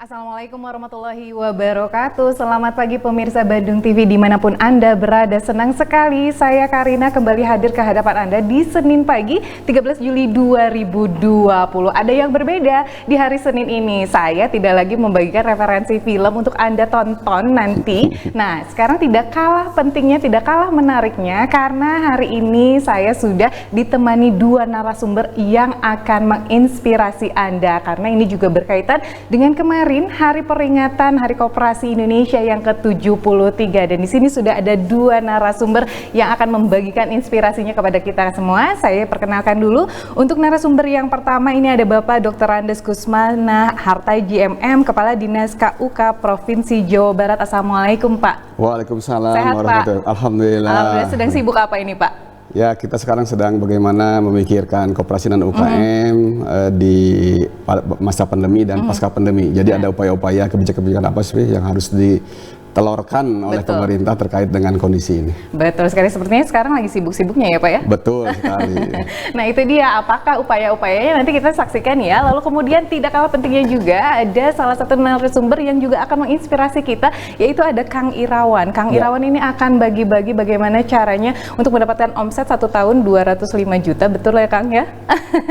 Assalamualaikum warahmatullahi wabarakatuh. Selamat pagi pemirsa Bandung TV dimanapun Anda berada. Senang sekali saya Karina kembali hadir ke hadapan Anda di Senin pagi 13 Juli 2020. Ada yang berbeda di hari Senin ini. Saya tidak lagi membagikan referensi film untuk Anda tonton nanti. Nah, sekarang tidak kalah pentingnya, tidak kalah menariknya karena hari ini saya sudah ditemani dua narasumber yang akan menginspirasi Anda. Karena ini juga berkaitan dengan kemarin hari peringatan Hari Koperasi Indonesia yang ke-73, dan di sini sudah ada dua narasumber yang akan membagikan inspirasinya kepada kita semua. Saya perkenalkan dulu untuk narasumber yang pertama, ini ada Bapak Dr. Andes Kusmana Hartaji MM, Kepala Dinas KUK Provinsi Jawa Barat. Assalamualaikum Pak. Waalaikumsalam warahmatullahi wabarakatuh. Alhamdulillah. Sedang sibuk apa ini Pak? Ya, kita sekarang sedang bagaimana memikirkan koperasi dan UKM di masa pandemi dan pasca pandemi. Jadi ada upaya-upaya kebijakan-kebijakan apa sih yang harus ditelurkan oleh pemerintah terkait dengan kondisi ini. Betul sekali, sepertinya sekarang lagi sibuk-sibuknya ya Pak ya? Betul sekali. Nah itu dia, apakah upaya-upayanya nanti kita saksikan ya. Lalu kemudian tidak kalah pentingnya juga ada salah satu narasumber yang juga akan menginspirasi kita, yaitu ada Kang Irawan. Kang Irawan ini akan bagi-bagi bagaimana caranya untuk mendapatkan omset 1 tahun 205 juta, betul ya Kang ya?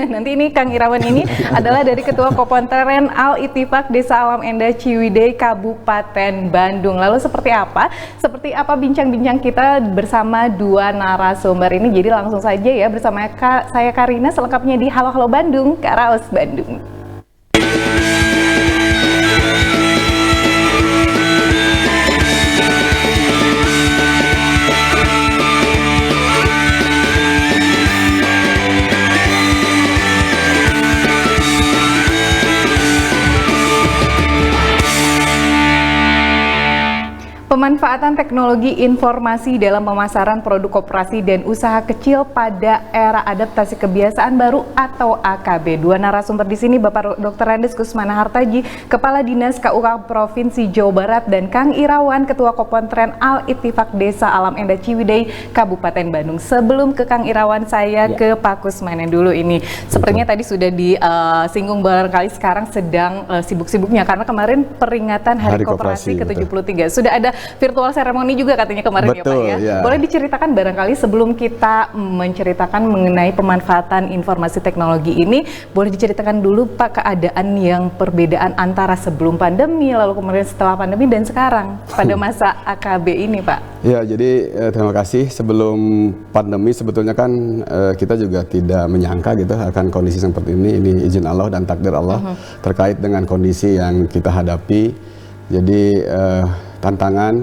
Nanti ini Kang Irawan ini adalah dari Ketua Kopontren Al-Ittifaq Desa Alam Endah Ciwidey Kabupaten Bandung. Lalu seperti apa bincang-bincang kita bersama dua narasumber ini? Jadi langsung saja ya bersama saya Karina, selengkapnya di Halo Halo Bandung, Karaos Bandung. Pemanfaatan teknologi informasi dalam pemasaran produk koperasi dan usaha kecil pada era adaptasi kebiasaan baru atau AKB. Dua narasumber di sini, Bapak Dr. Andes Kusmana Hartaji, Kepala Dinas KUK Provinsi Jawa Barat, dan Kang Irawan, Ketua Kopontren Al-Ittifaq Desa Alam Endah Ciwidey Kabupaten Bandung. Sebelum ke Kang Irawan, saya ke Pak Kusmana dulu ini. Sepertinya tadi sudah disinggung barangkali sekarang sedang sibuk-sibuknya karena kemarin peringatan Hari Koperasi ke-73. Sudah ada virtual ceremony juga katanya kemarin. Betul, ya Pak ya. Boleh diceritakan barangkali sebelum kita menceritakan mengenai pemanfaatan informasi teknologi ini, boleh diceritakan dulu Pak keadaan yang perbedaan antara sebelum pandemi lalu kemudian setelah pandemi dan sekarang pada masa AKB ini Pak. Ya, jadi terima kasih. Sebelum pandemi sebetulnya kan kita juga tidak menyangka gitu akan kondisi seperti ini. Ini izin Allah dan takdir Allah terkait dengan kondisi yang kita hadapi. Jadi tantangan,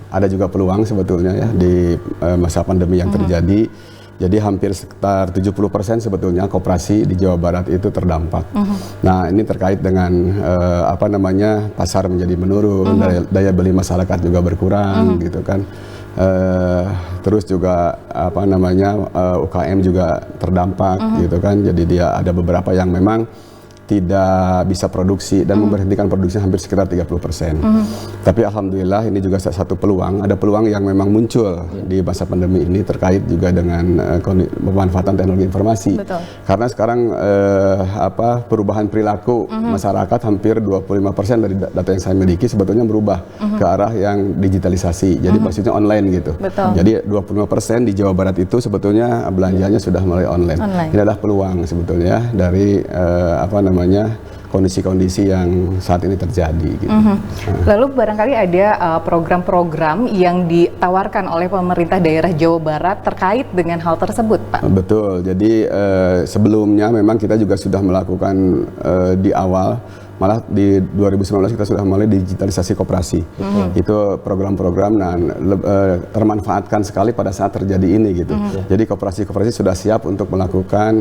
ada juga peluang sebetulnya ya di masa pandemi yang terjadi. Jadi hampir sekitar 70% sebetulnya koperasi di Jawa Barat itu terdampak. Nah, ini terkait dengan pasar menjadi menurun, daya beli masyarakat juga berkurang gitu kan. Terus juga UKM juga terdampak gitu kan. Jadi dia ada beberapa yang memang tidak bisa produksi dan memberhentikan produksi hampir sekitar 30%. Tapi alhamdulillah ini juga satu peluang, ada peluang yang memang muncul di masa pandemi ini terkait juga dengan pemanfaatan teknologi informasi. Betul. Karena sekarang perubahan perilaku masyarakat hampir 25% dari data yang saya miliki sebetulnya berubah ke arah yang digitalisasi. Jadi maksudnya online gitu. Betul. Jadi 25% di Jawa Barat itu sebetulnya belanjanya sudah mulai online. Ini adalah peluang sebetulnya dari kondisi-kondisi yang saat ini terjadi gitu. Lalu barangkali ada program-program yang ditawarkan oleh pemerintah daerah Jawa Barat terkait dengan hal tersebut Pak? Betul, jadi sebelumnya memang kita juga sudah melakukan di awal, malah di 2019 kita sudah mulai digitalisasi koperasi. Itu program-program termanfaatkan sekali pada saat terjadi ini gitu. Jadi koperasi-koperasi sudah siap untuk melakukan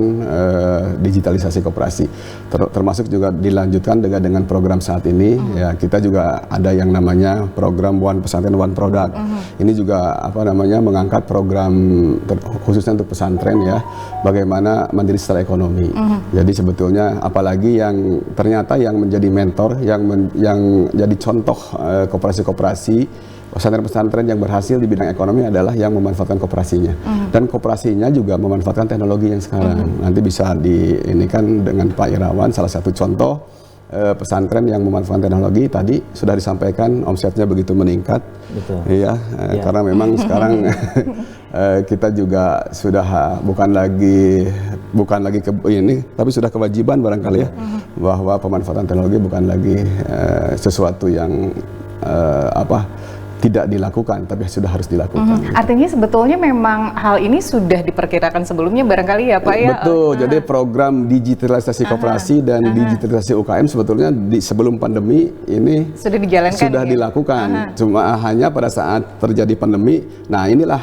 digitalisasi koperasi. Termasuk juga dilanjutkan dengan program saat ini. Ya, kita juga ada yang namanya program One Pesantren One Product. Ini juga mengangkat program khususnya untuk pesantren ya, bagaimana mandiri secara ekonomi. Jadi sebetulnya apalagi yang ternyata yang menjadi mentor, yang jadi contoh koperasi-koperasi pesantren-pesantren yang berhasil di bidang ekonomi adalah yang memanfaatkan koperasinya. Dan koperasinya juga memanfaatkan teknologi yang sekarang. Nanti bisa ini kan dengan Pak Irawan salah satu contoh pesantren yang memanfaatkan teknologi. Tadi sudah disampaikan omsetnya begitu meningkat. Betul. Iya, karena memang sekarang kita juga sudah bukan lagi ini, tapi sudah kewajiban barangkali ya, bahwa pemanfaatan teknologi bukan lagi sesuatu yang tidak dilakukan, tapi sudah harus dilakukan. Artinya sebetulnya memang hal ini sudah diperkirakan sebelumnya barangkali ya Pak ya? Betul, jadi program digitalisasi koperasi dan digitalisasi UKM sebetulnya sebelum pandemi ini sudah dijalankan, sudah dilakukan. Cuma hanya pada saat terjadi pandemi, nah inilah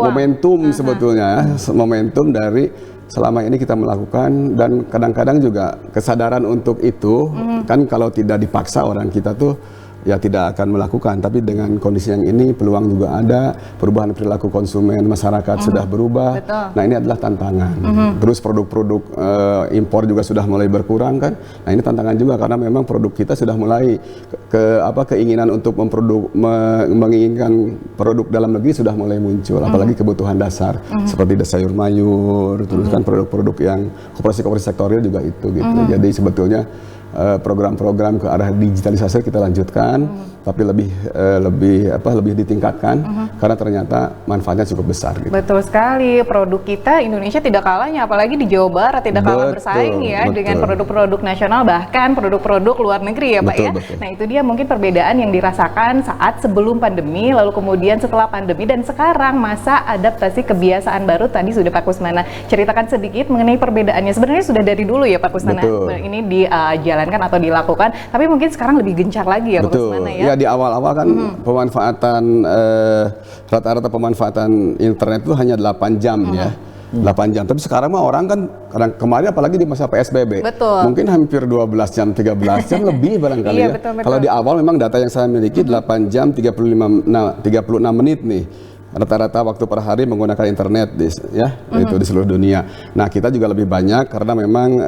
momentum sebetulnya, momentum dari selama ini kita melakukan, dan kadang-kadang juga kesadaran untuk itu, kan kalau tidak dipaksa orang kita tuh ya tidak akan melakukan, tapi dengan kondisi yang ini peluang juga ada, perubahan perilaku konsumen masyarakat sudah berubah. Betul. Nah ini adalah tantangan. Terus produk-produk impor juga sudah mulai berkurang kan. Nah ini tantangan juga karena memang produk kita sudah mulai keinginan untuk menginginkan produk dalam negeri sudah mulai muncul, apalagi kebutuhan dasar seperti sayur mayur, terus kan produk-produk yang koperasi-koperasi sektorial juga itu gitu. Jadi sebetulnya program-program ke arah digitalisasi kita lanjutkan, tapi lebih ditingkatkan karena ternyata manfaatnya cukup besar. Gitu. Betul sekali, produk kita Indonesia tidak kalahnya, apalagi di Jawa Barat tidak kalah bersaing ya dengan produk-produk nasional, bahkan produk-produk luar negeri ya Pak ya. Betul. Nah itu dia mungkin perbedaan yang dirasakan saat sebelum pandemi, lalu kemudian setelah pandemi, dan sekarang masa adaptasi kebiasaan baru. Tadi sudah Pak Kusnana ceritakan sedikit mengenai perbedaannya. Sebenarnya sudah dari dulu ya Pak Kusnana ini dijalankan atau dilakukan, tapi mungkin sekarang lebih gencar lagi ya Pak Kusnana ya. Ya di awal-awal kan pemanfaatan rata-rata pemanfaatan internet itu hanya 8 jam ya. 8 jam, tapi sekarang mah orang kan kemarin apalagi di masa PSBB mungkin hampir 12 jam, 13 jam lebih barangkali ya. Betul. Kalau di awal memang data yang saya miliki 8 jam 36 menit nih rata-rata waktu per hari menggunakan internet itu di seluruh dunia. Nah kita juga lebih banyak karena memang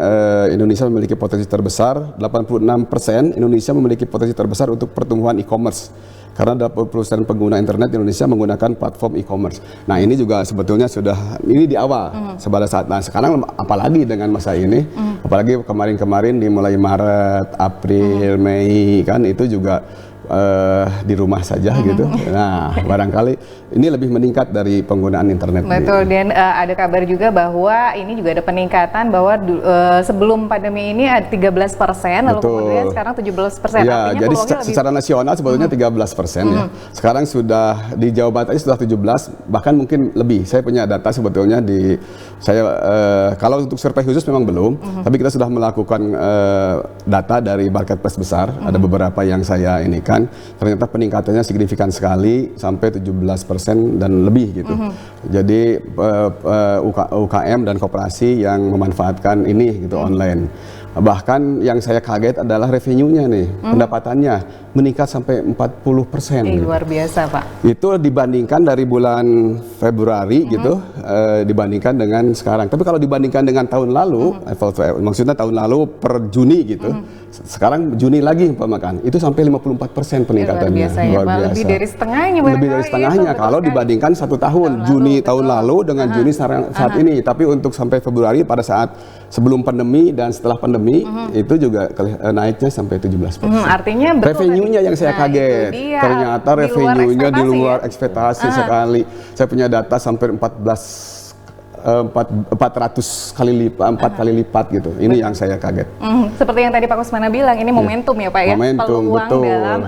Indonesia memiliki potensi terbesar, 86% Indonesia memiliki potensi terbesar untuk pertumbuhan e-commerce. Karena 80% pengguna internet di Indonesia menggunakan platform e-commerce. Nah ini juga sebetulnya sudah, ini di awal pada saat, nah sekarang apalagi dengan masa ini, apalagi kemarin-kemarin dimulai Maret, April, Mei kan itu juga di rumah saja gitu. Nah, barangkali ini lebih meningkat dari penggunaan internet. Betul, dan ada kabar juga bahwa ini juga ada peningkatan bahwa sebelum pandemi ini ada 13%, lalu kemudian sekarang 17%. Ya, jadi secara nasional sebetulnya 13% ya. Sekarang sudah di Jawa Barat sudah 17, bahkan mungkin lebih. Saya punya data sebetulnya kalau untuk survei khusus memang belum, tapi kita sudah melakukan data dari marketplace besar. Ada beberapa yang saya ini kan. Ternyata peningkatannya signifikan sekali sampai 17% dan lebih gitu. Jadi UKM dan koperasi yang memanfaatkan ini gitu online. Bahkan yang saya kaget adalah revenue-nya nih, pendapatannya meningkat sampai 40%. Luar biasa Pak. Itu dibandingkan dari bulan Februari gitu, dibandingkan dengan sekarang. Tapi kalau dibandingkan dengan tahun lalu, maksudnya tahun lalu per Juni gitu, sekarang Juni lagi umpamakan, itu sampai 54% peningkatannya. Luar biasa ya Pak, lebih dari setengahnya. Lebih dari setengahnya kalau dibandingkan satu tahun, Juni tahun lalu dengan Juni saat ini. Tapi untuk sampai Februari pada saat sebelum pandemi dan setelah pandemi itu juga naiknya sampai 17%. Artinya betul. Revenue-nya yang saya kaget. Ternyata revenue-nya di luar ekspektasi sekali. Saya punya data sampai 400 kali lipat gitu. Ini yang saya kaget. Seperti yang tadi Pak Kusnana bilang, ini momentum ya Pak ya. Momentum, peluang betul. dalam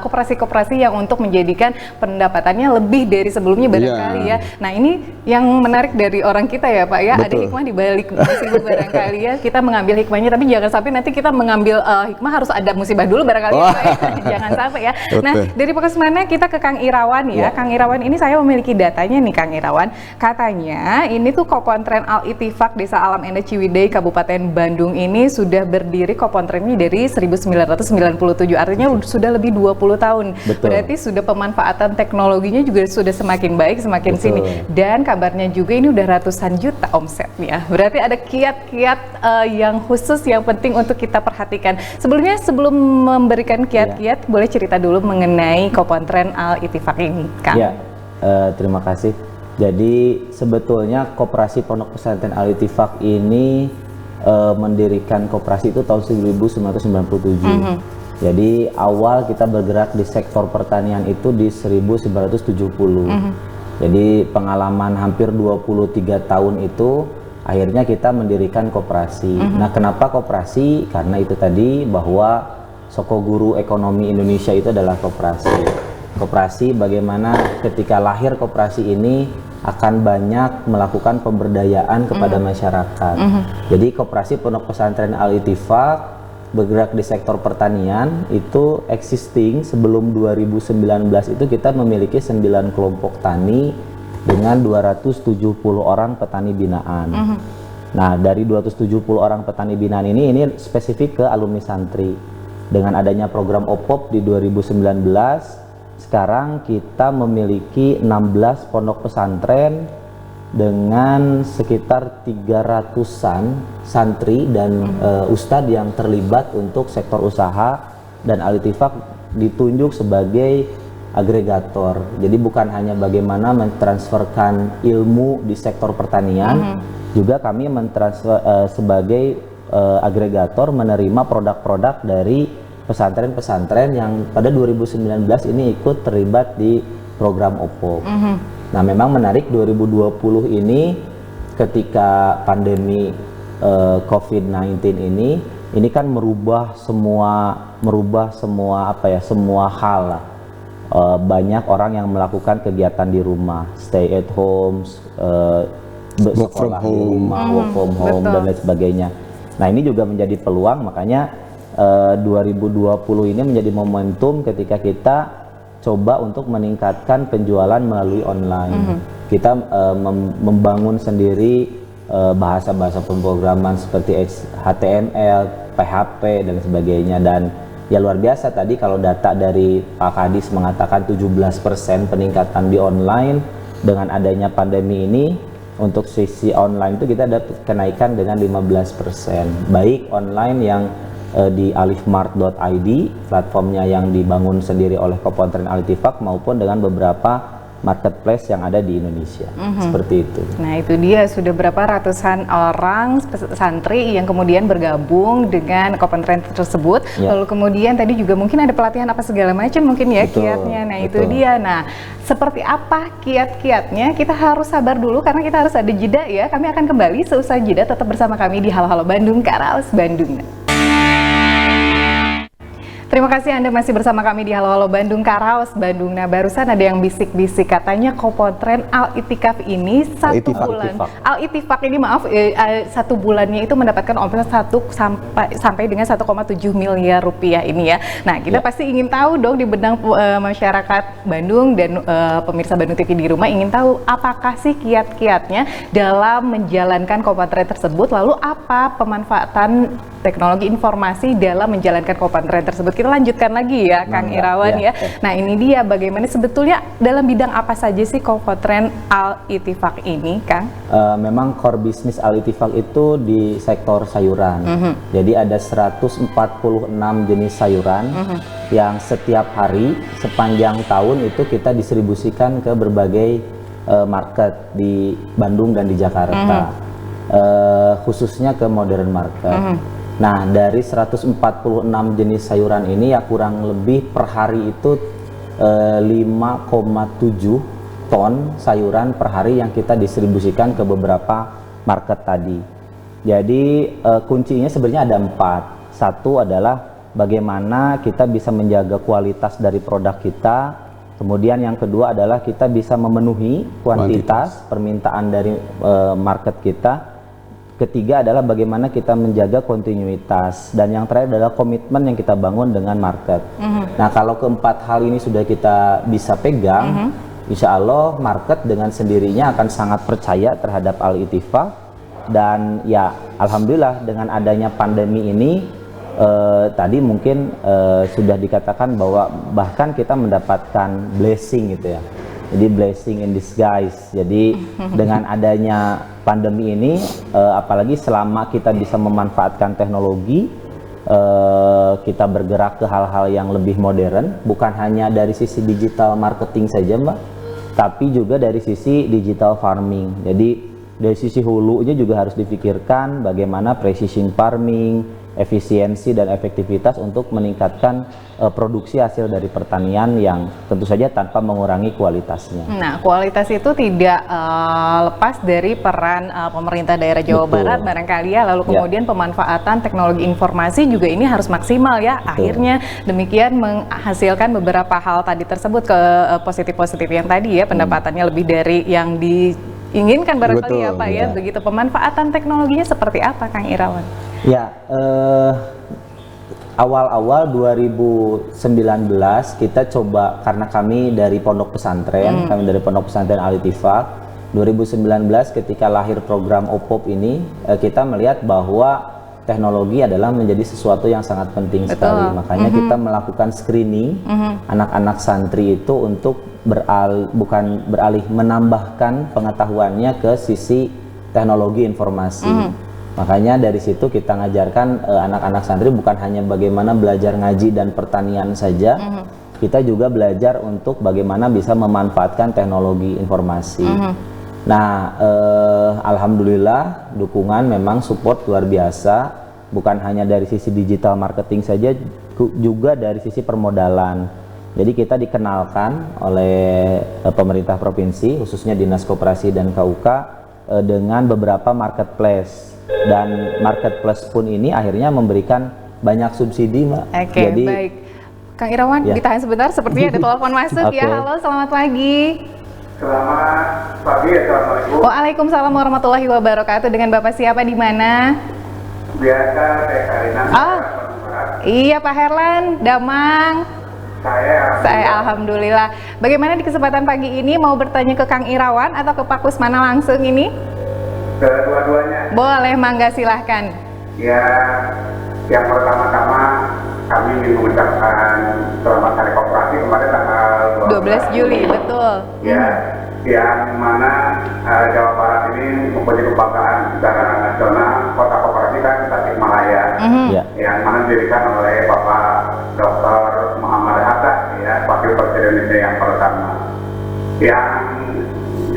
koperasi-koperasi yang untuk menjadikan pendapatannya lebih dari sebelumnya barangkali ya. Nah ini yang menarik dari orang kita ya Pak ya. Betul. Ada hikmah di balik musibah barangkali ya. Kita mengambil hikmahnya, tapi jangan sampai nanti kita mengambil hikmah harus ada musibah dulu barangkali ya Pak ya. Jangan sampai ya. Betul. Nah dari Pak Kusnana kita ke Kang Irawan ya. Kang Irawan ini saya memiliki datanya nih Kang Irawan. Katanya ini tuh Kopontren Al-Ittifaq Desa Alam Endah Ciwidey Kabupaten Bandung ini sudah berdiri kopontrennya dari 1997, artinya sudah lebih 20 tahun. Betul. Berarti sudah pemanfaatan teknologinya juga sudah semakin baik, semakin sini. Dan kabarnya juga ini udah ratusan juta omsetnya. Berarti ada kiat-kiat yang khusus yang penting untuk kita perhatikan. Sebelumnya sebelum memberikan kiat-kiat, boleh cerita dulu mengenai Kopontren Al-Ittifaq ini, Kang. Ya, terima kasih. Jadi sebetulnya Koperasi Pondok Pesantren Al-Ittifaq ini mendirikan koperasi itu tahun 1997. Jadi awal kita bergerak di sektor pertanian itu di 1970. Jadi pengalaman hampir 23 tahun itu akhirnya kita mendirikan koperasi. Nah, kenapa koperasi? Karena itu tadi bahwa Sokoguru ekonomi Indonesia itu adalah koperasi. Koperasi bagaimana ketika lahir koperasi ini akan banyak melakukan pemberdayaan kepada masyarakat. Jadi koperasi Pondok Pesantren Al-Ittifaq bergerak di sektor pertanian itu existing sebelum 2019 itu kita memiliki 9 kelompok tani dengan 270 orang petani binaan. Nah, dari 270 orang petani binaan ini spesifik ke alumni santri. Dengan adanya program OPOP di 2019, sekarang kita memiliki 16 pondok pesantren dengan sekitar 300-an santri dan ustadz yang terlibat untuk sektor usaha, dan Al-Ittifaq ditunjuk sebagai agregator. Jadi bukan hanya bagaimana mentransferkan ilmu di sektor pertanian, juga kami mentransfer sebagai agregator menerima produk-produk dari pesantren-pesantren yang pada 2019 ini ikut terlibat di program OPOP. Nah, memang menarik 2020 ini ketika pandemi COVID-19 ini kan merubah semua apa ya, semua hal lah. Banyak orang yang melakukan kegiatan di rumah, stay at home, sekolah di rumah, work from home dan lain sebagainya. Nah, ini juga menjadi peluang, makanya 2020 ini menjadi momentum ketika kita coba untuk meningkatkan penjualan melalui online. Kita membangun sendiri bahasa-bahasa pemrograman seperti HTML, PHP dan sebagainya, dan ya luar biasa tadi kalau data dari Pak Kadis mengatakan 17% peningkatan di online. Dengan adanya pandemi ini untuk sisi online itu kita ada kenaikan dengan 15%, baik online yang di alifmart.id, platformnya yang dibangun sendiri oleh Kopentren Al-Ittifaq, maupun dengan beberapa marketplace yang ada di Indonesia. Seperti itu. Nah, itu dia, sudah berapa ratusan orang santri yang kemudian bergabung dengan Kopentren tersebut. Lalu kemudian tadi juga mungkin ada pelatihan apa segala macam mungkin ya, kiatnya. Nah, itu dia. Nah, seperti apa kiat-kiatnya? Kita harus sabar dulu karena kita harus ada jeda ya. Kami akan kembali seusai jeda, tetap bersama kami di Halo Halo Bandung, Karaos Bandung. Terima kasih Anda masih bersama kami di Halo Halo Bandung, Karaos Bandung. Nah, barusan ada yang bisik-bisik katanya Kopentren Al-Ittifaq ini satu bulan. Al-Ittifaq ini maaf, satu bulannya itu mendapatkan omset sampai dengan 1,7 miliar rupiah ini ya. Nah, kita pasti ingin tahu dong di benang masyarakat Bandung dan pemirsa Bandung TV di rumah ingin tahu apakah sih kiat-kiatnya dalam menjalankan Kopentren tersebut, lalu apa pemanfaatan teknologi informasi dalam menjalankan Kopentren tersebut. Kita lanjutkan lagi ya, Kang Irawan ya. Nah, ini dia bagaimana sebetulnya dalam bidang apa saja sih Kopentren Al-Ittifaq ini, Kang? Memang core bisnis Al-Ittifaq itu di sektor sayuran. Jadi ada 146 jenis sayuran yang setiap hari sepanjang tahun itu kita distribusikan ke berbagai market di Bandung dan di Jakarta. Khususnya ke modern market. Nah, dari 146 jenis sayuran ini ya kurang lebih per hari itu 5,7 ton sayuran per hari yang kita distribusikan ke beberapa market tadi. Jadi kuncinya sebenarnya ada 4. Satu adalah bagaimana kita bisa menjaga kualitas dari produk kita. Kemudian yang kedua adalah kita bisa memenuhi kuantitas permintaan dari market kita. Ketiga adalah bagaimana kita menjaga kontinuitas, dan yang terakhir adalah komitmen yang kita bangun dengan market. Nah, kalau keempat hal ini sudah kita bisa pegang, insya Allah market dengan sendirinya akan sangat percaya terhadap Al-Ittifaq. Dan ya alhamdulillah dengan adanya pandemi ini tadi mungkin sudah dikatakan bahwa bahkan kita mendapatkan blessing gitu ya. Jadi blessing in disguise. Jadi dengan adanya pandemi ini, apalagi selama kita bisa memanfaatkan teknologi, kita bergerak ke hal-hal yang lebih modern, bukan hanya dari sisi digital marketing saja, Mbak, tapi juga dari sisi digital farming. Jadi dari sisi hulunya juga harus dipikirkan bagaimana precision farming, efisiensi dan efektivitas untuk meningkatkan produksi hasil dari pertanian yang tentu saja tanpa mengurangi kualitasnya. Nah, kualitas itu tidak lepas dari peran pemerintah daerah Jawa Betul. Barat barangkali ya, lalu kemudian pemanfaatan teknologi informasi juga ini harus maksimal ya. Betul. Akhirnya demikian menghasilkan beberapa hal tadi tersebut ke positif-positif yang tadi ya, pendapatannya lebih dari yang diinginkan barangkali ya Betul, Pak ya. ya. Begitu pemanfaatan teknologinya seperti apa Kang Irawan? Ya, awal-awal 2019 kita coba, karena kami dari pondok pesantren, kami dari pondok pesantren Al-Ittifaq, 2019 ketika lahir program OPOP ini, kita melihat bahwa teknologi adalah menjadi sesuatu yang sangat penting sekali. Makanya kita melakukan screening anak-anak santri itu untuk bukan beralih menambahkan pengetahuannya ke sisi teknologi informasi. Makanya dari situ kita ngajarkan anak-anak santri bukan hanya bagaimana belajar ngaji dan pertanian saja, kita juga belajar untuk bagaimana bisa memanfaatkan teknologi informasi. Nah, alhamdulillah dukungan memang support luar biasa, bukan hanya dari sisi digital marketing saja, juga dari sisi permodalan. Jadi kita dikenalkan oleh pemerintah provinsi, khususnya Dinas Koperasi dan KUK, dengan beberapa marketplace. Dan marketplace pun ini akhirnya memberikan banyak subsidi, Mbak. Oke, Jadi, baik. Kang Irawan, Ya. ditahan sebentar, sepertinya ada telepon masuk ya. Oke. Halo, selamat pagi. Selamat pagi, Assalamualaikum. Waalaikumsalam warahmatullahi wabarakatuh. Dengan Bapak siapa di mana? Biasa saya Karina. Ah. Iya Pak Herlan, Damang. Saya alhamdulillah. Bagaimana di kesempatan pagi ini mau bertanya ke Kang Irawan atau ke Pak Kusmana langsung ini? Kedua-duanya. Boleh, mangga silahkan. Ya, yang pertama-tama kami ingin mengucapkan selamat Hari Koperasi kemarin tanggal 12 Juli, betul. Ya, yang mana Jawa Barat ini mempunyai kebanggaan secara nasional. Kota Koperasi kan Tasikmalaya, ya. yang mana didirikan oleh Bapak Dr. Muhammad Hatta, ya, Wakil Presiden Indonesia yang pertama. Yang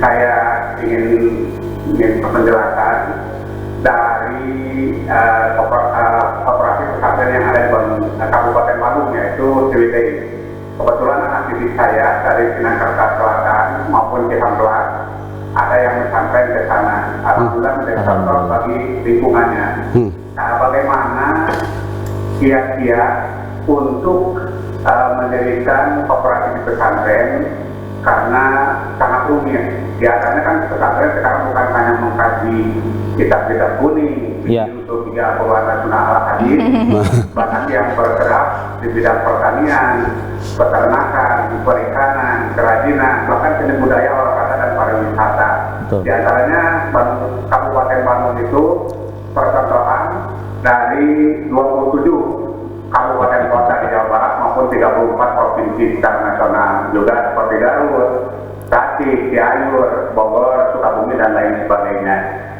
saya ingin penjelasan dari koperasi pesantren yang ada di Kabupaten Bandung, yaitu Ciwidey. Kebetulan anak didik saya dari Sinakerta Selatan maupun Cihampelas ada yang pesantren ke sana. Alhamdulillah menjadi contoh bagi lingkungannya. Nah, bagaimana kiat-kiat untuk mendirikan koperasi di pesantren, karena sangat rumit. Biasanya kan pesantren sekarang bukan hanya mengkaji kitab-kitab kuning, untuk 30-an Sunnah al-Hadis, banyak yang bergerak di bidang pertanian, peternakan, perikanan, kerajinan, bahkan seni budaya, olahraga dan pariwisata. Di antaranya Kabupaten Bandung itu percontohan dari 27 kabupaten kota di Jawa Barat maupun 34 provinsi secara nasional, juga seperti Garut, Tasik, Cianjur, Bogor, Sukabumi dan lain sebagainya.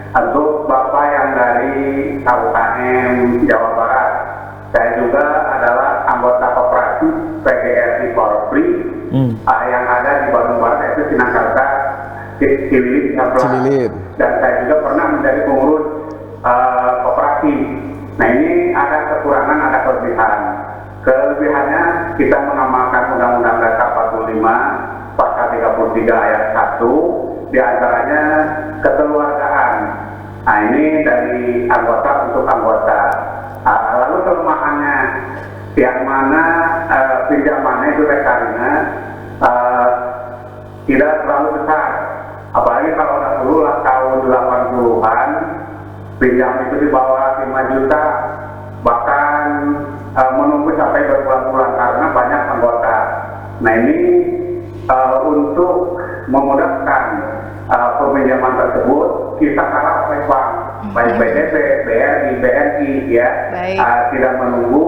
Untuk Bapak yang dari KUKM Jawa Barat, saya juga adalah anggota koperasi PGRI Korpri yang ada di Bandung Barat, yaitu Sinakerta, Ciwidey, Ciwidey. dan saya juga pernah menjadi pengurus koperasi. Nah, ini ada kekurangan, ada kelebihan. Kelebihannya kita mengamalkan Undang-Undang Dasar 45 Pasal 33 ayat 1, di antaranya kekeluargaan. Nah, ini dari anggota untuk anggota. Lalu kelemahannya, yang mana pinjamannya itu Karina tidak terlalu besar. Apalagi kalau dahulu tahun 80-an, pinjam itu di bawah 5 juta, bahkan menunggu sampai berbulan-bulan karena banyak anggota. Nah, ini untuk memudahkan peminjaman tersebut, kita kalah oleh bank, baik BDB, BRI, BNI, ya, tidak menunggu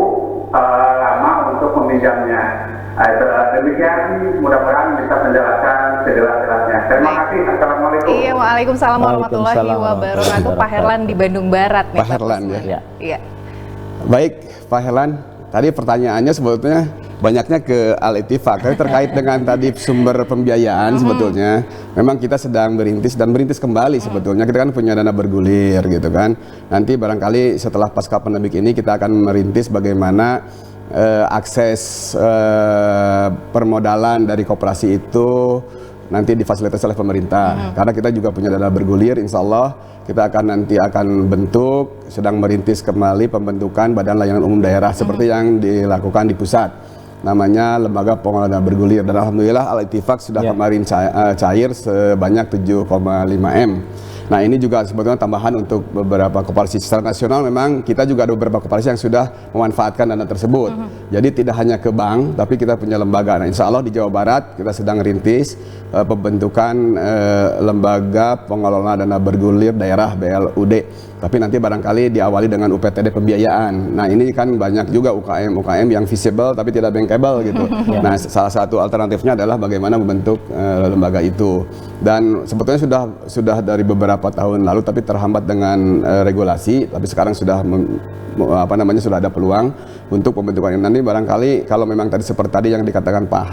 lama untuk meminjamnya. Demikian, mudah-mudahan bisa menjelaskan sejelas-jelasnya. Terima kasih. Assalamualaikum. Iya, waalaikumsalam warahmatullahi wabarakatuh. Pak Herlan di Bandung Barat nih. Pak Herlan ya. Iya. Baik, Pak Herlan. Tadi pertanyaannya sebetulnya banyaknya ke Al-Ittifaq. Tapi terkait dengan tadi sumber pembiayaan sebetulnya, memang kita sedang merintis dan merintis kembali sebetulnya. Kita kan punya dana bergulir gitu kan. Nanti barangkali setelah pasca pandemik ini kita akan merintis bagaimana akses permodalan dari koperasi itu nanti difasilitasi oleh pemerintah. Karena kita juga punya dana bergulir, insya Allah kita nanti akan bentuk, sedang merintis kembali pembentukan Badan Layanan Umum Daerah seperti yang dilakukan di pusat. Namanya Lembaga Pengelola Dana Bergulir, dan alhamdulillah Al-Ittifaq sudah kemarin cair sebanyak 7,5 M. Nah ini juga sebetulnya tambahan untuk beberapa koperasi secara nasional. Memang kita juga ada beberapa koperasi yang sudah memanfaatkan dana tersebut. Jadi tidak hanya ke bank, tapi kita punya lembaga. Nah insya Allah di Jawa Barat kita sedang rintis pembentukan lembaga pengelola dana bergulir daerah BLUD. Tapi nanti barangkali diawali dengan UPTD pembiayaan. Nah ini kan banyak juga UKM yang visible tapi tidak bankable gitu. Nah salah satu alternatifnya adalah bagaimana membentuk lembaga itu. Dan sebetulnya sudah dari beberapa tahun lalu tapi terhambat dengan regulasi. Tapi sekarang sudah sudah ada peluang untuk pembentukan ini. Nanti barangkali kalau memang tadi seperti tadi yang dikatakan Pak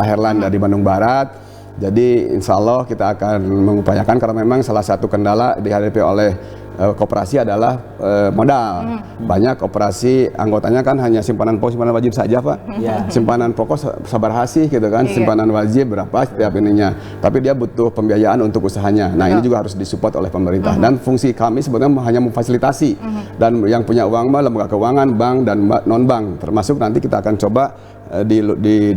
Herlan dari Bandung Barat. Jadi insya Allah kita akan mengupayakan, karena memang salah satu kendala dihadapi oleh koperasi adalah modal. Banyak koperasi anggotanya kan hanya simpanan pokok, simpanan wajib saja Pak. Simpanan pokok sabar hasih gitu kan, simpanan wajib berapa setiap ininya. Tapi dia butuh pembiayaan untuk usahanya. Nah ini juga harus disupport oleh pemerintah. Dan fungsi kami sebenarnya hanya memfasilitasi. Dan yang punya uang mah lembaga keuangan, bank dan non bank. Termasuk nanti kita akan coba di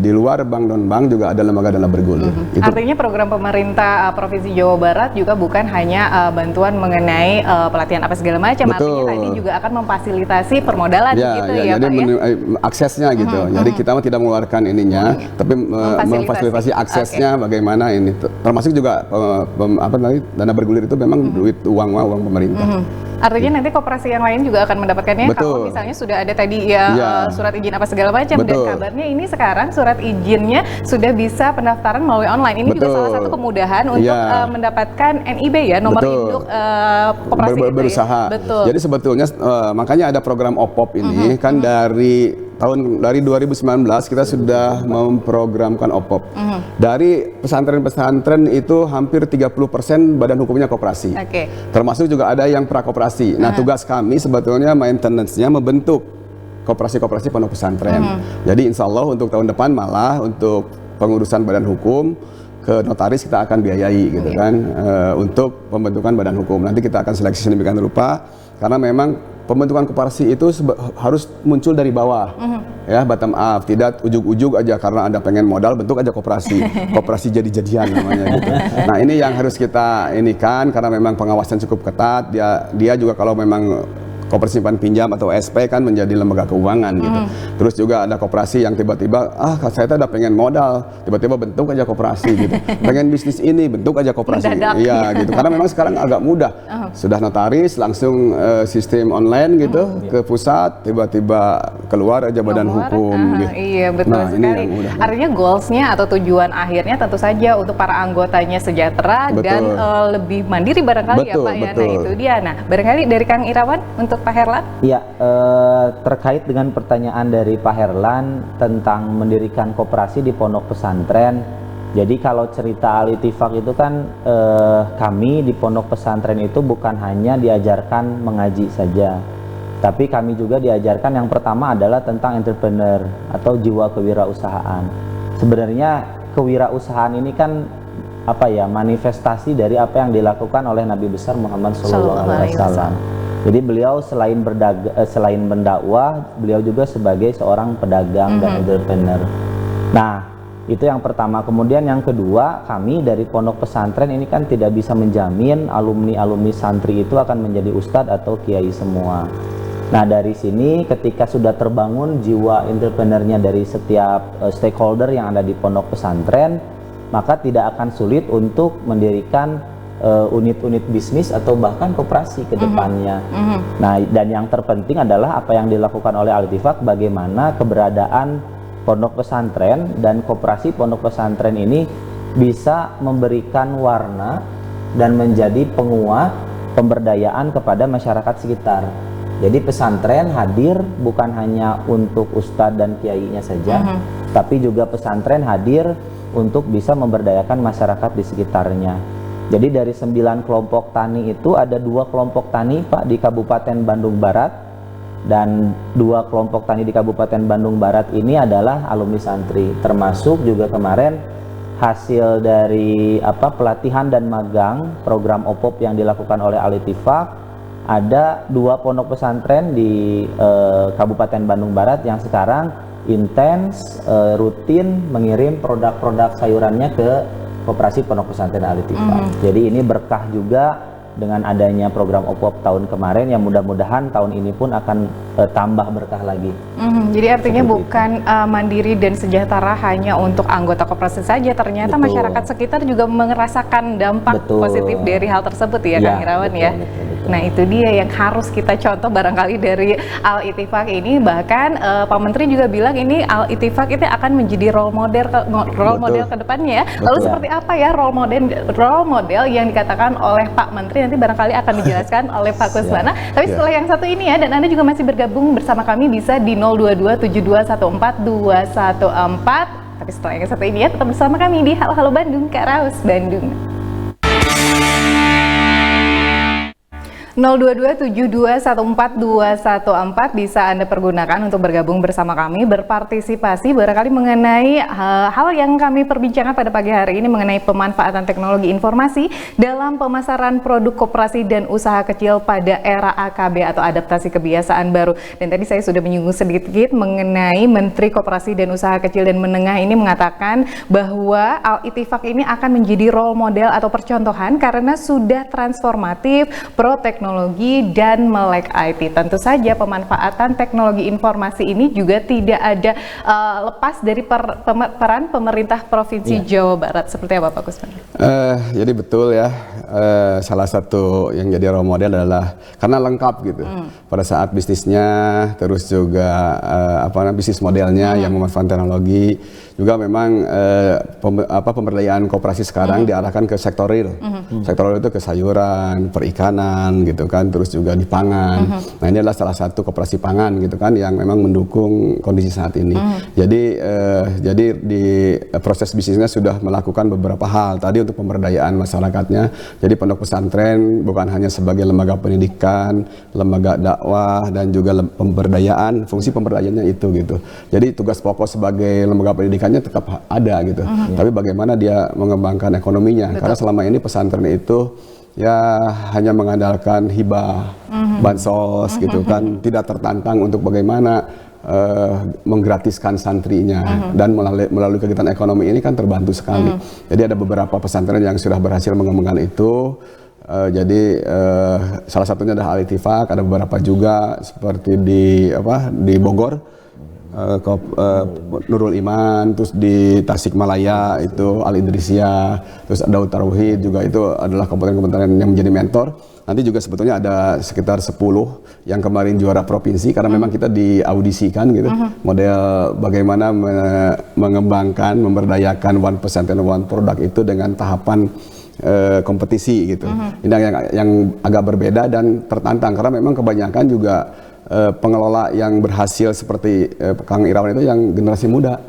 luar bank non bank juga ada lembaga dana bergulir. Artinya program pemerintah Provinsi Jawa Barat juga bukan hanya bantuan mengenai pelatihan apa segala macam. Artinya tadi juga akan memfasilitasi permodalan gitu ya jadi Pak ya. Aksesnya gitu. Jadi kita tidak mengeluarkan ininya, tapi memfasilitasi aksesnya bagaimana ini. Termasuk juga dana bergulir itu memang duit uang pemerintah. Artinya nanti koperasi yang lain juga akan mendapatkannya. Kalau misalnya sudah ada tadi surat izin apa segala macam. Dan kabarnya ini sekarang surat izinnya sudah bisa pendaftaran melalui online. Ini juga salah satu kemudahan untuk mendapatkan NIB ya, nomor induk koperasi berusaha. Jadi sebetulnya makanya ada program OPOP ini kan dari 2019 kita sudah memprogramkan OPOP. Dari pesantren-pesantren itu hampir 30% badan hukumnya koperasi. Termasuk juga ada yang prakoperasi. Nah, tugas kami sebetulnya maintenance-nya membentuk koperasi-koperasi pondok pesantren. Jadi insya Allah untuk tahun depan malah untuk pengurusan badan hukum ke notaris kita akan biayai gitu kan, untuk pembentukan badan hukum. Nanti kita akan seleksi sedemikian rupa, karena memang pembentukan koperasi itu harus muncul dari bawah, ya bottom up, tidak ujuk-ujuk aja karena Anda pengen modal bentuk aja koperasi, koperasi jadi-jadian namanya gitu. Nah ini yang harus kita inikan, karena memang pengawasan cukup ketat, dia juga kalau memang koperasi simpan pinjam atau SP kan menjadi lembaga keuangan gitu. Terus juga ada koperasi yang tiba-tiba, saya udah pengen modal, tiba-tiba bentuk aja koperasi gitu. Pengen bisnis ini, bentuk aja koperasi. Iya gitu. Karena memang sekarang agak mudah. Sudah notaris, langsung sistem online gitu, ke pusat, tiba-tiba keluar aja badan hukum. Gitu. Iya betul sekali. Artinya goalsnya atau tujuan akhirnya tentu saja untuk para anggotanya sejahtera dan lebih mandiri barangkali ya Pak ya. Nah itu dia. Nah barangkali dari Kang Irawan untuk Pak Herlan? Iya, terkait dengan pertanyaan dari Pak Herlan tentang mendirikan koperasi di pondok pesantren. Jadi kalau cerita Al-Ittifaq itu kan kami di pondok pesantren itu bukan hanya diajarkan mengaji saja, tapi kami juga diajarkan yang pertama adalah tentang entrepreneur atau jiwa kewirausahaan. Sebenarnya kewirausahaan ini kan manifestasi dari apa yang dilakukan oleh Nabi besar Muhammad SAW. Jadi beliau selain mendakwah, beliau juga sebagai seorang pedagang dan entrepreneur. Nah, itu yang pertama. Kemudian yang kedua, kami dari pondok pesantren ini kan tidak bisa menjamin alumni-alumni santri itu akan menjadi ustadz atau kiai semua. Nah, dari sini ketika sudah terbangun jiwa entrepreneurnya dari setiap stakeholder yang ada di pondok pesantren, maka tidak akan sulit untuk mendirikan unit-unit bisnis atau bahkan koperasi ke depannya. Nah, dan yang terpenting adalah apa yang dilakukan oleh Al-Ittifaq, bagaimana keberadaan pondok pesantren dan koperasi pondok pesantren ini bisa memberikan warna dan menjadi penguat pemberdayaan kepada masyarakat sekitar. Jadi pesantren hadir bukan hanya untuk ustadz dan kiainya saja, tapi juga pesantren hadir untuk bisa memberdayakan masyarakat di sekitarnya. Jadi dari 9 kelompok tani itu ada 2 kelompok tani Pak di Kabupaten Bandung Barat, dan 2 kelompok tani di Kabupaten Bandung Barat ini adalah alumni santri, termasuk juga kemarin hasil dari pelatihan dan magang program OPOP yang dilakukan oleh Al-Ittifaq. Ada 2 pondok pesantren di Kabupaten Bandung Barat yang sekarang intens rutin mengirim produk-produk sayurannya ke Koperasi Pondok Pesantren Al-Ittifaq. Jadi ini berkah juga dengan adanya program OPOP tahun kemarin, yang mudah-mudahan tahun ini pun akan tambah berkah lagi. Jadi artinya bukan mandiri dan sejahtera hanya untuk anggota koperasi saja, ternyata masyarakat sekitar juga merasakan dampak positif dari hal tersebut ya, Kang Irawan ya. Nah itu dia yang harus kita contoh barangkali dari Al-Ittifaq ini. Bahkan Pak Menteri juga bilang ini Al-Ittifaq itu akan menjadi role model ke depannya ya. Lalu seperti apa ya role model yang dikatakan oleh Pak Menteri, nanti barangkali akan dijelaskan oleh Pak Kuswana. Tapi setelah yang satu ini ya, dan Anda juga masih bergabung bersama kami bisa di 022721414. Tapi setelah yang satu ini ya, tetap bersama kami di Halo Halo Bandung, Kak Raus Bandung. 022721414 bisa Anda pergunakan untuk bergabung bersama kami, berpartisipasi barangkali mengenai hal yang kami perbincangkan pada pagi hari ini mengenai pemanfaatan teknologi informasi dalam pemasaran produk koperasi dan usaha kecil pada era AKB atau adaptasi kebiasaan baru. Dan tadi saya sudah menyinggung sedikit mengenai Menteri Koperasi dan Usaha Kecil dan Menengah ini mengatakan bahwa Al-Ittifaq ini akan menjadi role model atau percontohan karena sudah transformatif, pro teknologi dan melek IT. Tentu saja pemanfaatan teknologi informasi ini juga tidak ada lepas dari peran pemerintah Provinsi Jawa Barat. Seperti apa Pak Kusman? Jadi betul ya, salah satu yang jadi role model adalah karena lengkap gitu. Pada saat bisnisnya, terus juga bisnis modelnya yang memanfaatkan teknologi, juga memang pemberdayaan koperasi sekarang diarahkan ke sektor real. Sektor real itu ke sayuran, perikanan gitu kan, terus juga di pangan. Nah ini adalah salah satu koperasi pangan gitu kan yang memang mendukung kondisi saat ini. Jadi di proses bisnisnya sudah melakukan beberapa hal tadi untuk pemberdayaan masyarakatnya. Jadi pondok pesantren bukan hanya sebagai lembaga pendidikan, lembaga dakwah, dan juga pemberdayaan, fungsi pemberdayaannya itu gitu. Jadi tugas pokok sebagai lembaga pendidikannya tetap ada gitu. Tapi bagaimana dia mengembangkan ekonominya? Karena selama ini pesantren itu ya hanya mengandalkan hibah, bansos gitu kan, tidak tertantang untuk bagaimana menggratiskan santrinya, dan melalui kegiatan ekonomi ini kan terbantu sekali. Jadi ada beberapa pesantren yang sudah berhasil mengembangkan itu. Jadi salah satunya adalah Al-Ittifaq, ada beberapa juga seperti di Bogor, Nurul Iman, terus di Tasikmalaya itu Al-Idrisiyah, terus Daud Tauhid juga, itu adalah komponen-komponen yang menjadi mentor. Nanti juga sebetulnya ada sekitar 10 yang kemarin juara provinsi, karena memang kita diaudisikan gitu, model bagaimana mengembangkan, memberdayakan one pesantren one product itu dengan tahapan kompetisi gitu. Ini yang agak berbeda dan tertantang, karena memang kebanyakan juga pengelola yang berhasil seperti Kang Irawan itu yang generasi muda.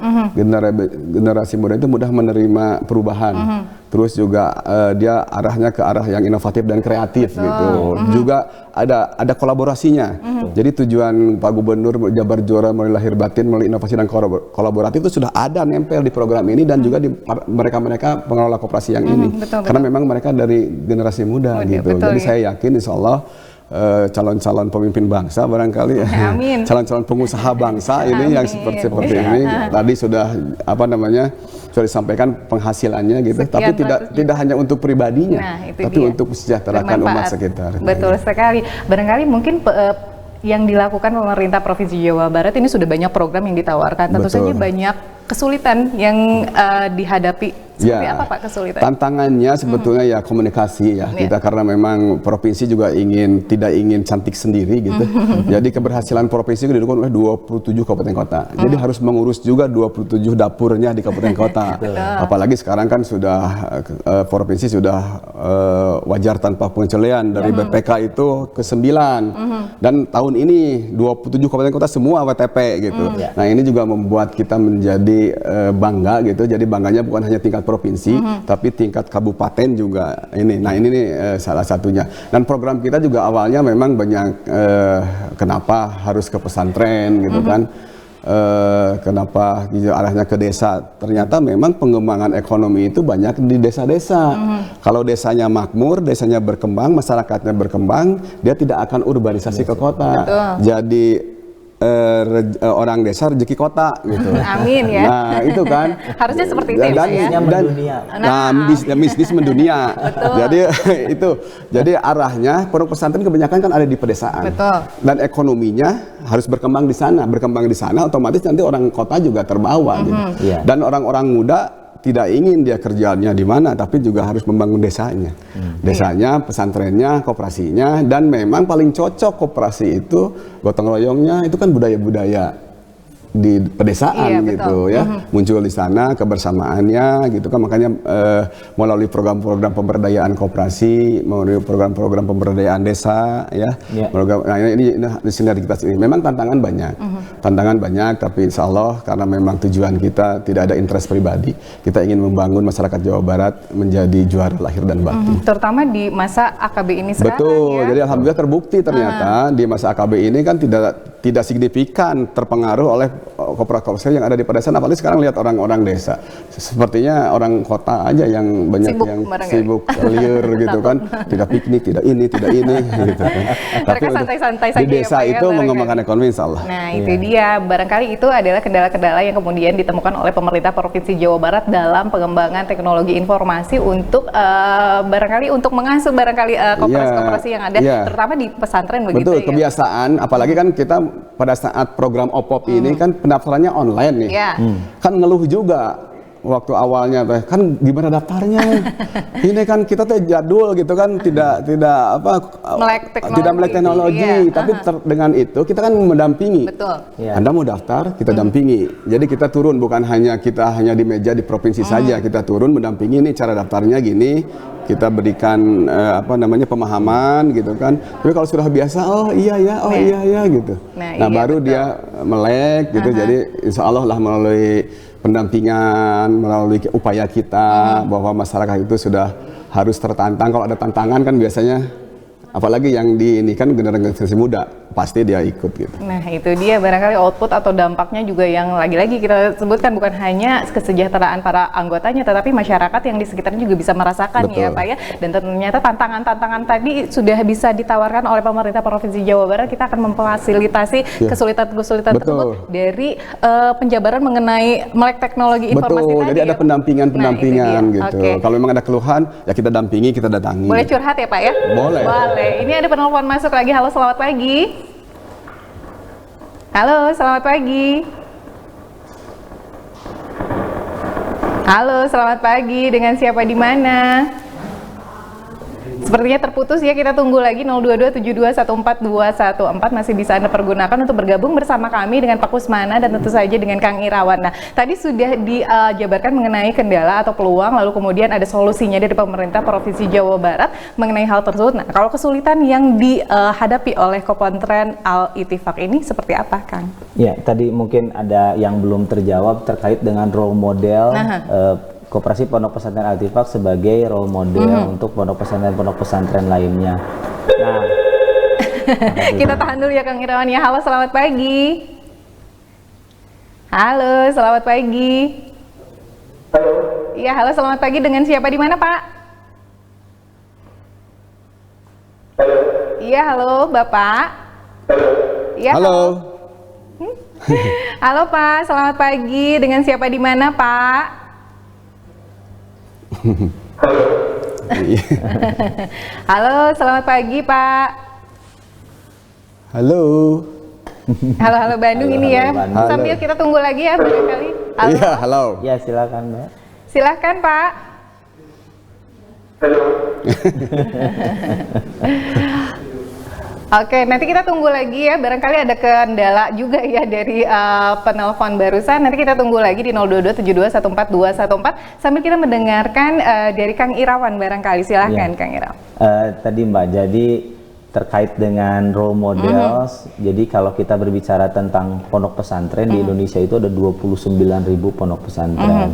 Generasi muda itu mudah menerima perubahan. Terus juga dia arahnya ke arah yang inovatif dan kreatif gitu. Juga ada kolaborasinya. Jadi tujuan Pak Gubernur Jabar Juara melalui lahir batin, melalui inovasi dan kolaboratif itu sudah ada nempel di program ini, dan juga di mereka pengelola koperasi yang ini. Karena memang mereka dari generasi muda gitu. Jadi saya yakin insya Allah calon-calon pemimpin bangsa barangkali, calon-calon pengusaha bangsa ini yang seperti ini tadi sudah sudah disampaikan penghasilannya gitu, tapi tidak hanya untuk pribadinya, tapi untuk mesejahterakan umat sekitar. Betul sekali. Barangkali mungkin yang dilakukan pemerintah Provinsi Jawa Barat ini sudah banyak program yang ditawarkan. Tentu saja banyak kesulitan yang dihadapi? Seperti apa Pak kesulitan? Tantangannya sebetulnya ya komunikasi ya. Kita karena memang provinsi juga tidak ingin cantik sendiri gitu. Jadi keberhasilan provinsi itu didukung oleh 27 kabupaten kota. Jadi harus mengurus juga 27 dapurnya di kabupaten kota. Apalagi sekarang kan sudah provinsi sudah wajar tanpa pengecualian dari BPK itu ke-9. Dan tahun ini 27 kabupaten kota semua WTP gitu. Nah, ini juga membuat kita menjadi bangga gitu. Jadi bangganya bukan hanya tingkat provinsi, tapi tingkat kabupaten juga ini. Nah, ini nih salah satunya. Dan program kita juga awalnya memang banyak kenapa harus ke pesantren gitu kan. Kenapa arahnya ke desa? Ternyata memang pengembangan ekonomi itu banyak di desa-desa. Kalau desanya makmur, desanya berkembang, masyarakatnya berkembang, dia tidak akan urbanisasi ke kota. Jadi orang desa rezeki kota gitu. Amin ya. Nah, itu kan harusnya seperti itu dan, ya. Bisnis mendunia. Jadi itu. Jadi arahnya pondok pesantren kebanyakan kan ada di pedesaan. Betul. Dan ekonominya harus berkembang di sana. Berkembang di sana otomatis nanti orang kota juga terbawa gitu. Dan orang-orang muda tidak ingin dia kerjanya di mana, tapi juga harus membangun desanya. Desanya, pesantrennya, koperasinya, dan memang paling cocok koperasi itu, gotong royongnya, itu kan budaya-budaya di pedesaan gitu ya, muncul di sana kebersamaannya gitu kan, makanya melalui program-program pemberdayaan koperasi, melalui program-program pemberdayaan desa ya, program, nah ini sinergitas ini memang tantangan banyak, tapi insya Allah karena memang tujuan kita tidak ada interest pribadi, kita ingin membangun masyarakat Jawa Barat menjadi juara lahir dan batin. Terutama di masa AKB ini sekarang. Betul, ya? jadi alhamdulillah terbukti ternyata di masa AKB ini kan tidak signifikan terpengaruh oleh koperasi yang ada di pedesaan, apalagi sekarang lihat orang-orang desa. Sepertinya orang kota aja yang banyak sibuk liur gitu kan, tidak piknik, tidak ini gitu kan. Tapi santai-santai saja di desa ya, itu mengembangkan ekonomi insya Allah. Nah itu dia, barangkali itu adalah kendala-kendala yang kemudian ditemukan oleh pemerintah Provinsi Jawa Barat dalam pengembangan teknologi informasi untuk barangkali untuk mengasuh koperasi-koperasi yang ada, terutama di pesantren begitu. Betul, ya. kebiasaan, apalagi kan kita pada saat program OPOP ini kan pendaftarannya online nih, kan ngeluh juga waktu awalnya kan gimana daftarnya. Ini kan kita tuh jadul gitu kan, tidak melek teknologi, tapi dengan itu kita kan mendampingi. Betul. Anda mau daftar, kita dampingi. Jadi kita turun, bukan hanya di meja di provinsi saja, kita turun mendampingi, ini cara daftarnya gini. Kita berikan pemahaman gitu kan. Tapi kalau sudah biasa, oh iya ya gitu. Nah baru dia melek gitu. Jadi insya Allah lah melalui pendampingan, melalui upaya kita bahwa masyarakat itu sudah harus tertantang. Kalau ada tantangan kan biasanya, apalagi yang ini kan generasi muda, pasti dia ikut gitu. Nah itu dia, barangkali output atau dampaknya juga yang lagi-lagi kita sebutkan bukan hanya kesejahteraan para anggotanya, tetapi masyarakat yang di sekitarnya juga bisa merasakan. Betul. Ya Pak ya. Dan ternyata tantangan-tantangan tadi sudah bisa ditawarkan oleh pemerintah Provinsi Jawa Barat. Kita akan memfasilitasi kesulitan-kesulitan tersebut dari penjabaran mengenai melek teknologi informasi. Betul, tadi. jadi ada pendampingan gitu. Kalau memang ada keluhan, ya kita dampingi, kita datangi. Boleh curhat ya Pak ya? Boleh. Ini ada penelpon masuk lagi. Halo, selamat pagi. Halo, selamat pagi. Halo, selamat pagi. Dengan siapa di mana? Sepertinya terputus ya, kita tunggu lagi 022721414 masih bisa Anda pergunakan untuk bergabung bersama kami dengan Pak Kusmana dan tentu saja dengan Kang Irawan. Nah, tadi sudah dijabarkan mengenai kendala atau peluang, lalu kemudian ada solusinya dari pemerintah Provinsi Jawa Barat mengenai hal tersebut. Nah, kalau kesulitan yang dihadapi oleh Kopantren Al-Ittifaq ini seperti apa, Kang? Ya, tadi mungkin ada yang belum terjawab terkait dengan role model Koperasi Pondok Pesantren Al-Ittifaq sebagai role model untuk pondok pesantren lainnya. Nah, kita tahan dulu ya Kang Irawan ya. Halo, selamat pagi. Halo, selamat pagi. Halo. Iya, halo, selamat pagi. Dengan siapa di mana, Pak? Halo. Iya, halo, Bapak. Halo. Iya, halo. Halo, Pak. Selamat pagi. Dengan siapa di mana, Pak? Halo. Halo, selamat pagi, Pak. Halo. Halo Bandung ini ya. Bandung. Sambil kita tunggu lagi ya barangkali. Iya, halo. Ya, silakan Mbak. Silahkan Pak. Halo. Oke, nanti kita tunggu lagi ya. Barangkali ada kendala juga ya dari penelpon barusan. Nanti kita tunggu lagi di 022721414 sambil kita mendengarkan dari Kang Irawan barangkali. Silahkan Kang Irawan. Tadi Mbak, jadi terkait dengan role models, jadi kalau kita berbicara tentang pondok pesantren di Indonesia itu ada 29.000 pondok pesantren.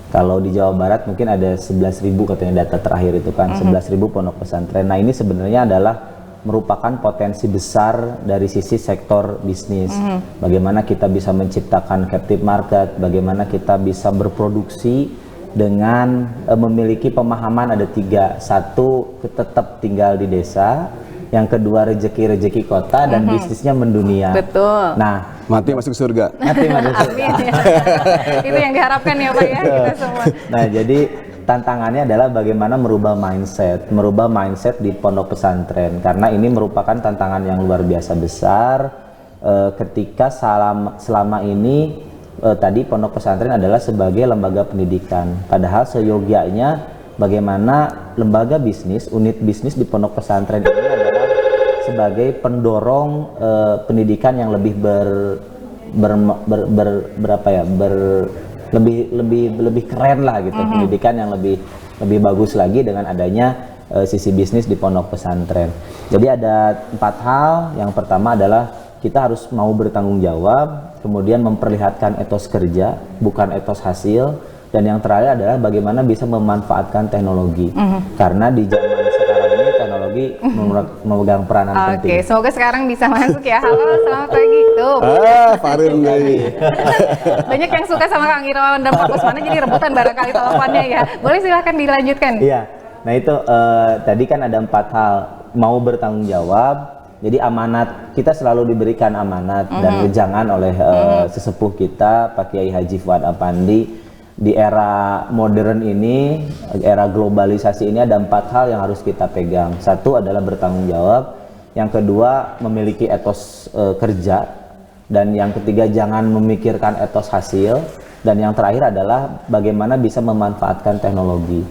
Kalau di Jawa Barat mungkin ada 11.000 katanya data terakhir itu kan, 11.000 pondok pesantren. Nah ini sebenarnya adalah merupakan potensi besar dari sisi sektor bisnis. Bagaimana kita bisa menciptakan captive market, bagaimana kita bisa berproduksi dengan memiliki pemahaman ada 3. 1, tetap tinggal di desa. Yang kedua, rezeki kota dan bisnisnya mendunia. Betul. Nah, Mati masuk surga. mati masuk surga. Amin. Itu yang diharapkan ya Pak ya, kita semua. Nah, jadi tantangannya adalah bagaimana merubah mindset di pondok pesantren, karena ini merupakan tantangan yang luar biasa besar ketika selama ini tadi pondok pesantren adalah sebagai lembaga pendidikan, padahal seyogianya bagaimana lembaga bisnis, unit bisnis di pondok pesantren ini adalah sebagai pendorong pendidikan yang lebih lebih keren lah gitu, pendidikan yang lebih bagus lagi dengan adanya sisi bisnis di pondok pesantren. Jadi ada 4 hal. Yang pertama adalah kita harus mau bertanggung jawab, kemudian memperlihatkan etos kerja, bukan etos hasil, dan yang terakhir adalah bagaimana bisa memanfaatkan teknologi. Karena di zaman sekarang ini teknologi memegang peranan penting. Oke, semoga sekarang bisa masuk ya. Halo, selamat pagi. Tuh. Farid nih. Banyak yang suka sama Kang Irawan dan Pak Kusmana, jadi rebutan barangkali teleponnya ya. Boleh silakan dilanjutkan. Iya. Nah itu tadi kan ada 4 hal. Mau bertanggung jawab. Jadi amanat, kita selalu diberikan amanat dan wejangan oleh sesepuh kita, Pak Kiai Haji Fuad Apandi. Di era modern ini, era globalisasi ini ada 4 hal yang harus kita pegang. 1 adalah bertanggung jawab, yang kedua memiliki etos kerja, dan yang ketiga jangan memikirkan etos hasil, dan yang terakhir adalah bagaimana bisa memanfaatkan teknologi.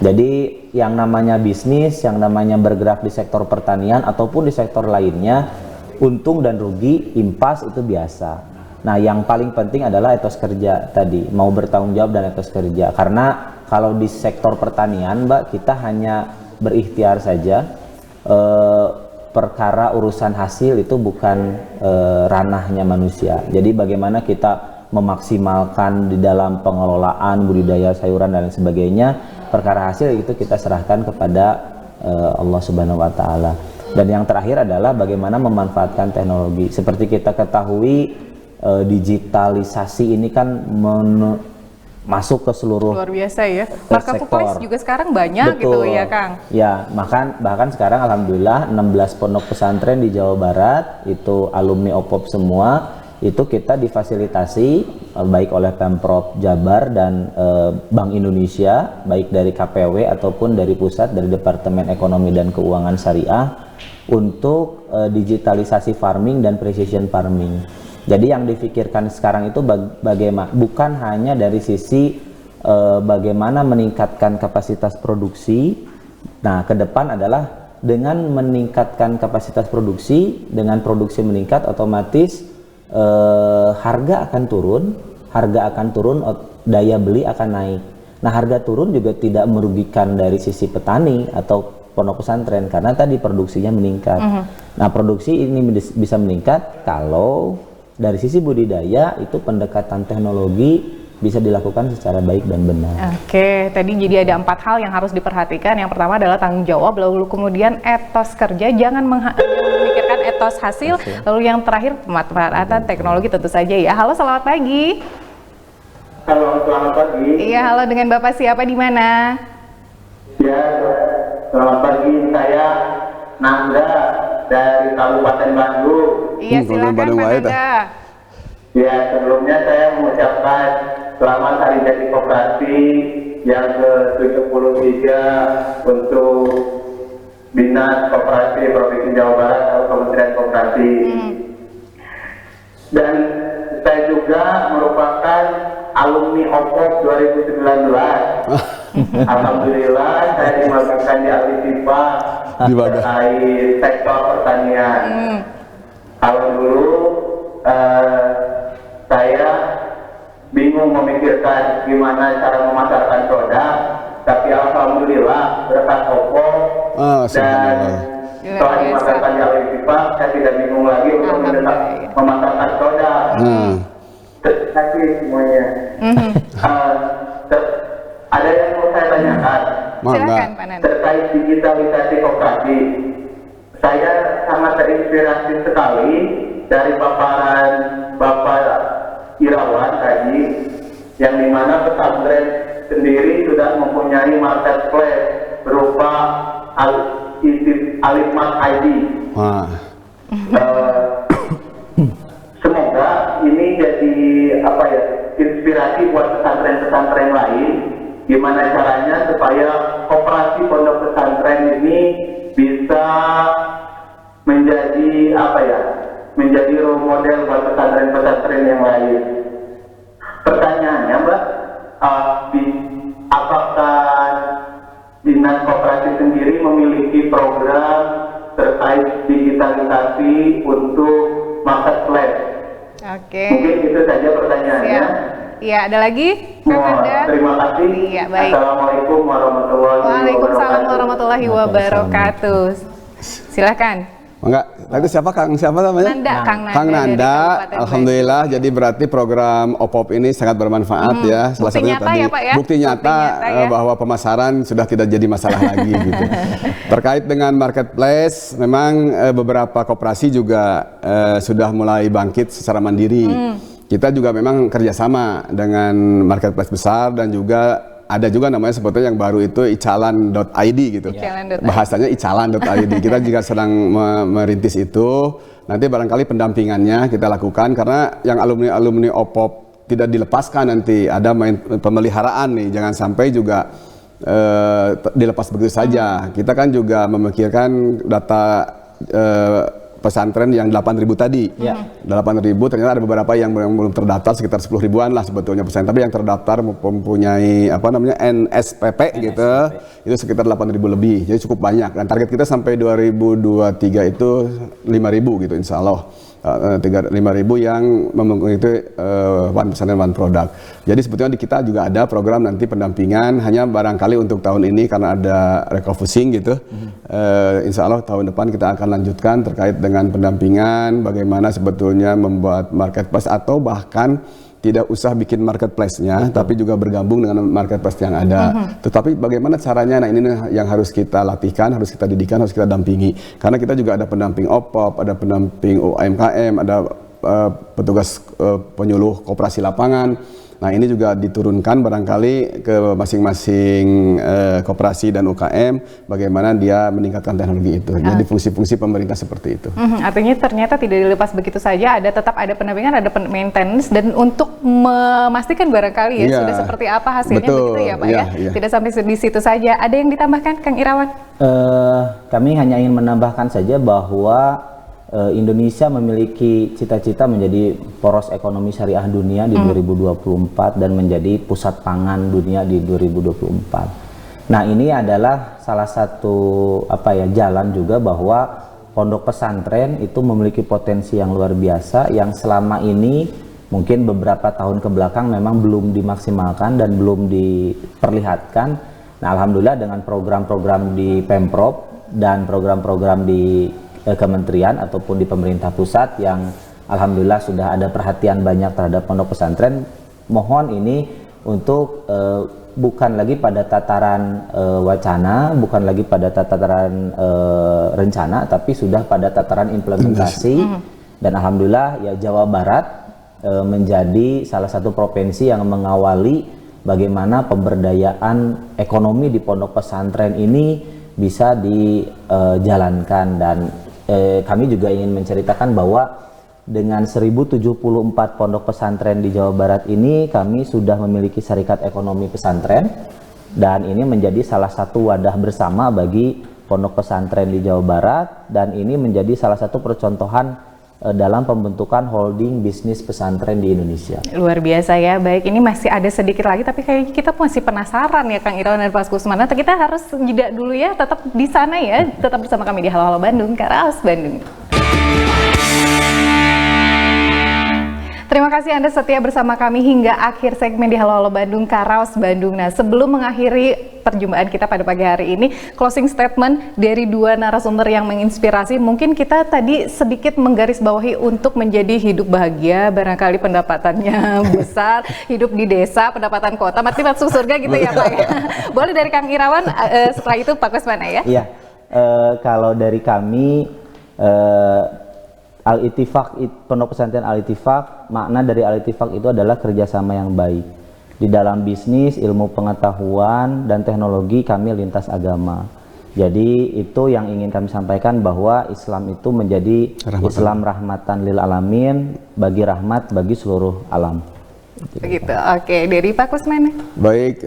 Jadi yang namanya bisnis, yang namanya bergerak di sektor pertanian ataupun di sektor lainnya, untung dan rugi, impas itu biasa. Nah, yang paling penting adalah etos kerja tadi, mau bertanggung jawab dan etos kerja. Karena kalau di sektor pertanian, Mbak, kita hanya berikhtiar saja. Perkara urusan hasil itu bukan ranahnya manusia. Jadi bagaimana kita memaksimalkan di dalam pengelolaan budidaya sayuran dan sebagainya, perkara hasil itu kita serahkan kepada Allah Subhanahu wa taala. Dan yang terakhir adalah bagaimana memanfaatkan teknologi. Seperti kita ketahui, digitalisasi ini kan masuk ke seluruh luar biasa ya. Marketplace juga sekarang banyak. Betul. Gitu ya Kang. Ya, bahkan sekarang alhamdulillah 16 pondok pesantren di Jawa Barat itu alumni OPOP semua, itu kita difasilitasi baik oleh Pemprov Jabar dan Bank Indonesia, baik dari KPW ataupun dari pusat, dari Departemen Ekonomi dan Keuangan Syariah untuk digitalisasi farming dan precision farming. Jadi yang difikirkan sekarang itu bagaimana, bukan hanya dari sisi bagaimana meningkatkan kapasitas produksi. Nah, ke depan adalah dengan meningkatkan kapasitas produksi, dengan produksi meningkat, otomatis harga akan turun, daya beli akan naik. Nah, harga turun juga tidak merugikan dari sisi petani atau pondok pesantren karena tadi produksinya meningkat. Nah, produksi ini bisa meningkat kalau dari sisi budidaya itu pendekatan teknologi bisa dilakukan secara baik dan benar. Oke, tadi jadi ada 4 hal yang harus diperhatikan. Yang pertama adalah tanggung jawab, lalu kemudian etos kerja, jangan memikirkan etos hasil, lalu yang terakhir pemanfaatan teknologi tentu saja ya. Halo, selamat pagi. Halo, selamat pagi. Iya, halo, dengan Bapak siapa di mana? Ya, selamat pagi. Saya Nangga dari Kabupaten Bandung. Iya, silakan Pak Nangga. Ya, sebelumnya saya mengucapkan selamat Hari Jadi Koperasi yang ke-73 untuk Dinas Koperasi Provinsi Jawa Barat atau Kementerian Koperasi. Dan saya juga merupakan alumni OPOP 2019. Alhamdulillah saya dimagangkan di Alisipa terkait sektor pertanian. Kalau dulu saya bingung memikirkan gimana cara memasarkan produk, tapi alhamdulillah berkat OPOP dan setelah dimasarkan di Alisipa, saya tidak bingung lagi untuk memasarkan produk. Terima kasih semuanya. Ada yang mau saya tanyakan. Silakan Pak Nanda. Terkait digitalisasi koperasi, saya sangat terinspirasi sekali dari paparan Bapak Irawan tadi, yang dimana pesantren sendiri sudah mempunyai marketplace berupa Alifmat ID. Semoga ini jadi inspirasi buat pesantren-pesantren lain. Gimana caranya supaya koperasi pondok pesantren ini bisa menjadi menjadi role model buat pesantren-pesantren yang lain. Pertanyaannya, Mbak, apakah Dinas Koperasi sendiri memiliki program terkait digitalisasi untuk marketplace? Oke. Mungkin itu saja pertanyaannya. Iya, ada lagi? Kang Nanda? Terima kasih. Iya, baik. Assalamualaikum warahmatullahi wabarakatuh. Waalaikumsalam warahmatullahi wabarakatuh. Silakan. Enggak, tadi siapa namanya? Nanda, Kang Nanda. Kang dari Nanda, Kabupaten alhamdulillah. Jadi berarti program OPOP ini sangat bermanfaat ya. Salah Bukti satunya nyata tadi ya, Pak, ya? bukti nyata ya. bahwa pemasaran sudah tidak jadi masalah lagi gitu. Terkait dengan marketplace, memang beberapa koperasi juga sudah mulai bangkit secara mandiri. Kita juga memang kerjasama dengan marketplace besar dan juga ada juga namanya sebetulnya yang baru itu icalan.id gitu. Bahasanya icalan.id. Kita juga sedang merintis itu. Nanti barangkali pendampingannya kita lakukan karena yang alumni OPOP tidak dilepaskan nanti. Ada pemeliharaan nih, jangan sampai juga dilepas begitu saja. Kita kan juga memikirkan data pesantren yang 8.000 tadi. 8.000 ternyata ada beberapa yang belum terdaftar, sekitar 10 ribuan lah sebetulnya pesantren, tapi yang terdaftar mempunyai NSPP gitu, itu sekitar 8.000 lebih, jadi cukup banyak. Dan target kita sampai 2023 itu 5.000 gitu insya Allah. 5.000 yang mengikuti pesantren one product. Jadi sebetulnya di kita juga ada program nanti pendampingan, hanya barangkali untuk tahun ini karena ada refocusing gitu. Insya Allah tahun depan kita akan lanjutkan terkait dengan pendampingan, bagaimana sebetulnya membuat marketplace atau bahkan tidak usah bikin marketplace-nya, tapi juga bergabung dengan marketplace yang ada. Tetapi bagaimana caranya, nah ini yang harus kita latihkan, harus kita didikan, harus kita dampingi. Karena kita juga ada pendamping OPOP, ada pendamping UMKM, ada petugas penyuluh koperasi lapangan. Nah ini juga diturunkan barangkali ke masing-masing koperasi dan UKM, bagaimana dia meningkatkan teknologi itu. Jadi fungsi-fungsi pemerintah seperti itu. Artinya ternyata tidak dilepas begitu saja, tetap ada pendampingan, ada maintenance, dan untuk memastikan barangkali sudah seperti apa hasilnya. Betul, begitu ya Pak ya? Tidak sampai di situ saja. Ada yang ditambahkan Kang Irawan? Kami hanya ingin menambahkan saja bahwa Indonesia memiliki cita-cita menjadi poros ekonomi syariah dunia di 2024 dan menjadi pusat pangan dunia di 2024. Nah, ini adalah salah satu jalan juga bahwa pondok pesantren itu memiliki potensi yang luar biasa yang selama ini mungkin beberapa tahun ke belakang memang belum dimaksimalkan dan belum diperlihatkan. Nah, alhamdulillah dengan program-program di Pemprov dan program-program di kementerian ataupun di pemerintah pusat yang alhamdulillah sudah ada perhatian banyak terhadap pondok pesantren, mohon ini untuk bukan lagi pada tataran wacana, bukan lagi pada tataran rencana, tapi sudah pada tataran implementasi. Dan alhamdulillah ya Jawa Barat menjadi salah satu provinsi yang mengawali bagaimana pemberdayaan ekonomi di pondok pesantren ini bisa dijalankan. Dan kami juga ingin menceritakan bahwa dengan 1074 pondok pesantren di Jawa Barat ini, kami sudah memiliki Serikat Ekonomi Pesantren, dan ini menjadi salah satu wadah bersama bagi pondok pesantren di Jawa Barat, dan ini menjadi salah satu percontohan dalam pembentukan holding bisnis pesantren di Indonesia. Luar biasa ya. Baik, ini masih ada sedikit lagi tapi kayaknya kita masih penasaran ya Kang Irawan dan Pak Kusmana. Kita harus jeda dulu ya, tetap di sana ya. Tetap bersama kami di Halo Halo Bandung, Karaos Bandung. Terima kasih Anda setia bersama kami hingga akhir segmen di Halo Halo Bandung, Karaos Bandung. Nah, sebelum mengakhiri perjumpaan kita pada pagi hari ini, closing statement dari dua narasumber yang menginspirasi, mungkin kita tadi sedikit menggarisbawahi untuk menjadi hidup bahagia, barangkali pendapatannya besar, hidup di desa, pendapatan kota, mati masuk surga gitu ya Pak ya. Boleh dari Kang Irawan, setelah itu Pak Kusmana ya. Iya, kalau dari kami, Al-Ittifaq, Pondok Pesantren Al-Ittifaq, makna dari Al-Ittifaq itu adalah kerjasama yang baik. Di dalam bisnis, ilmu pengetahuan, dan teknologi kami lintas agama. Jadi itu yang ingin kami sampaikan, bahwa Islam itu menjadi Islam rahmatan lil alamin, bagi rahmat bagi seluruh alam. Begitu, oke. Dari Pak Kusmana. Baik,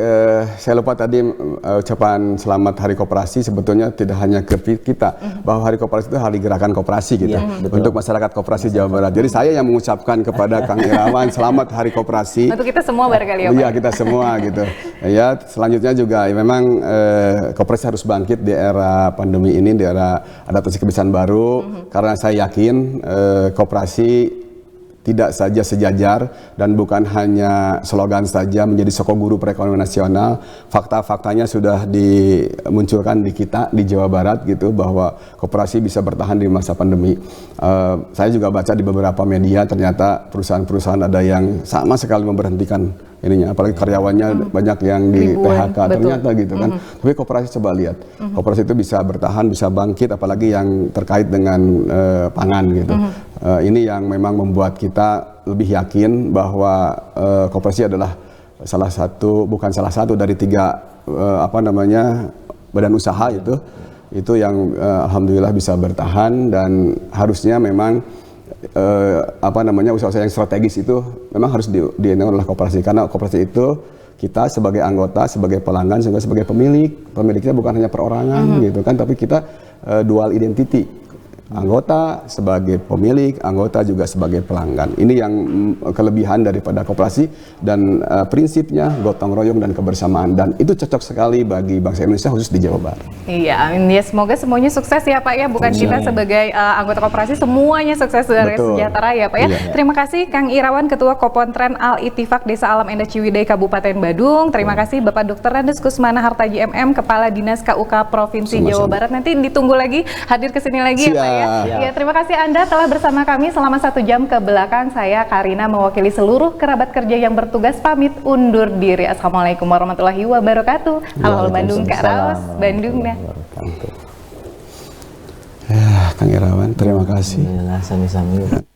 saya lupa tadi ucapan selamat Hari Koperasi sebetulnya tidak hanya ke kita, bahwa Hari Koperasi itu hari gerakan koperasi gitu, untuk masyarakat koperasi Jawa Barat. Jadi saya yang mengucapkan kepada Kang Irawan selamat Hari Koperasi. Untuk kita semua barangkali ya Pak. Iya, kita semua gitu. Ya, selanjutnya juga ya, memang koperasi harus bangkit di era pandemi ini, di era adaptasi kebiasaan baru, karena saya yakin koperasi tidak saja sejajar dan bukan hanya slogan saja menjadi sokong guru perekonomian nasional. Fakta-faktanya sudah dimunculkan di kita di Jawa Barat gitu, bahwa koperasi bisa bertahan di masa pandemi. Saya juga baca di beberapa media ternyata perusahaan-perusahaan ada yang sama sekali memberhentikan ininya, apalagi karyawannya banyak yang di PHK ternyata gitu kan. Tapi koperasi coba lihat, koperasi itu bisa bertahan, bisa bangkit, apalagi yang terkait dengan pangan gitu. Ini yang memang membuat kita lebih yakin bahwa koperasi adalah salah satu, bukan salah satu dari 3 badan usaha itu yang alhamdulillah bisa bertahan, dan harusnya memang usaha-usaha yang strategis itu memang harus diendong oleh koperasi, karena koperasi itu kita sebagai anggota, sebagai pelanggan, juga sebagai pemiliknya bukan hanya perorangan gitu kan, tapi kita dual identity. Anggota sebagai pemilik, anggota juga sebagai pelanggan. Ini yang kelebihan daripada koperasi, dan prinsipnya gotong royong dan kebersamaan, dan itu cocok sekali bagi bangsa Indonesia khusus di Jawa Barat. Iya, amin ya, semoga semuanya sukses ya Pak ya, bukan kita sebagai anggota koperasi, semuanya sukses dan sejahtera ya Pak ya. Terima kasih Kang Irawan, Ketua Kopontren Al-Ittifaq Desa Alam Endah Ciwidey Kabupaten Badung. Terima kasih Bapak Dr. Randes Kusmana Hartaji MM, Kepala Dinas KUK Provinsi Jawa Barat. Nanti ditunggu lagi hadir ke sini lagi ya Pak ya. Ya, terima kasih Anda telah bersama kami selama 1 jam ke belakang. Saya Karina mewakili seluruh kerabat kerja yang bertugas pamit undur diri. Assalamualaikum warahmatullahi wabarakatuh. Halo Bandung, Karaos Bandung. Ya, Kang Irawan, terima kasih. Alhamdulillah, sami-sami.